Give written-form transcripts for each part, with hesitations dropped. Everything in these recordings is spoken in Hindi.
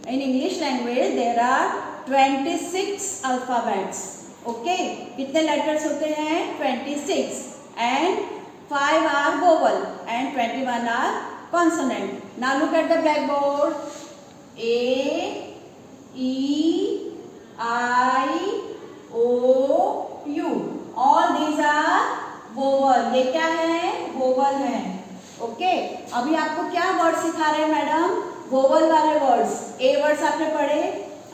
In English language there are 26 alphabets. Okay, कितने letters होते हैं? 26 and 5 are vowel and 21 are consonant. Now look at the blackboard. A, E, I, O, U. All these are vowel. ये क्या है? vowel है. ओके, अभी आपको क्या वर्ड सिखा रहे हैं मैडम? वोवल वाले वर्ड्स. ए वर्ड्स आपने पढ़े,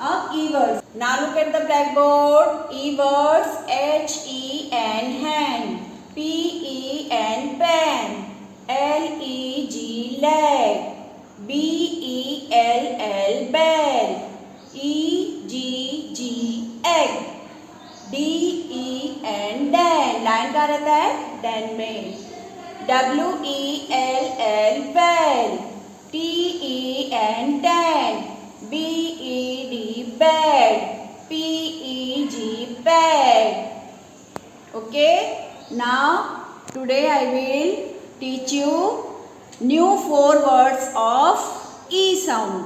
अब E words. Now look at the blackboard. E words H E N hand, P E N pen, L E G leg, B E L L bell, E G G egg, D E N den. Line का रहता है डैन में. W E L L well, T E N tan, B E D bed, P E G pad. Okay, now today I will teach you new 4 words of E sound.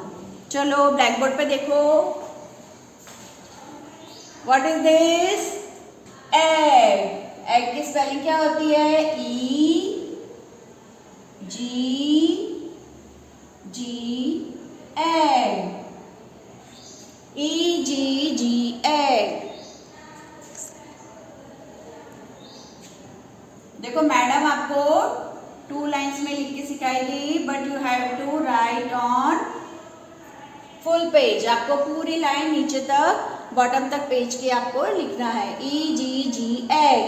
चलो ब्लैकबोर्ड पे देखो. What is this? Egg. Egg की स्पेलिंग क्या होती है? E G G egg. E G G egg. देखो मैडम आपको 2 लाइन्स में लिख के सिखाएगी, but you have to write on full page. आपको पूरी लाइन नीचे तक बॉटम तक पेज के आपको लिखना है. E G G egg.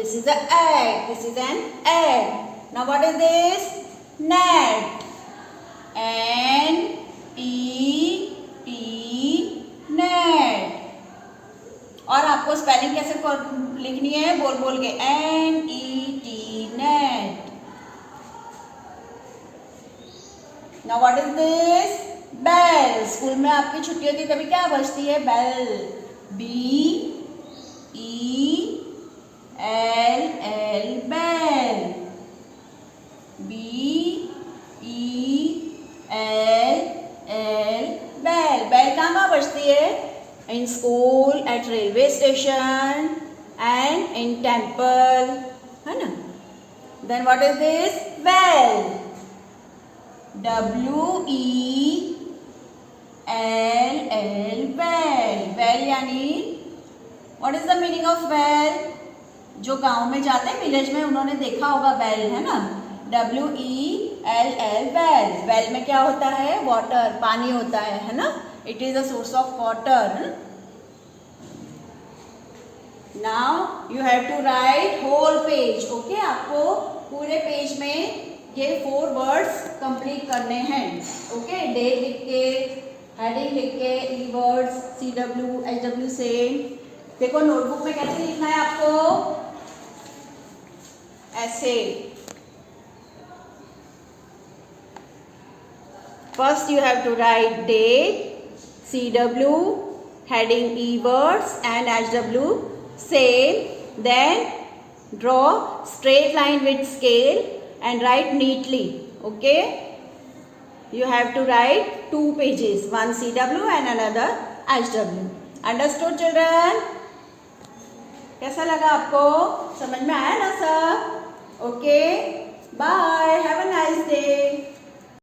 This is the egg. This is an egg. Now what is this? Net. N E T net. और आपको स्पेलिंग कैसे लिखनी है? बोल बोल के. N E T net. Now what is this? Bell. School में आपकी छुट्टी होती है तभी क्या बजती है? Bell. B E L L bell. B E L L bell. Bell कहाँ बजती है? In school, at railway station and in temple, है ना? Then what is this? Well. W E L L well. Well यानी what is the meaning of well? जो गांव में जाते हैं विलेज में उन्होंने देखा होगा बेल, है ना? W E L L well. Well में क्या होता है? वाटर, पानी होता है ना? It is a source of water. Now you have to write whole page. Okay, आपको पूरे पेज में ये 4 वर्ड्स कंप्लीट करने हैं. ओके, डे लिख के, हेडिंग लिख के, ई वर्ड्स, CW HW से. देखो नोटबुक में कैसे लिखना है आपको? ऐसे. First you have to write date, CW, heading E words and HW same. Then draw straight line with scale and write neatly. Okay, you have to write 2 pages, one CW and another HW. Understood children? कैसा लगा आपको? समझ में आया ना सब? Okay, bye.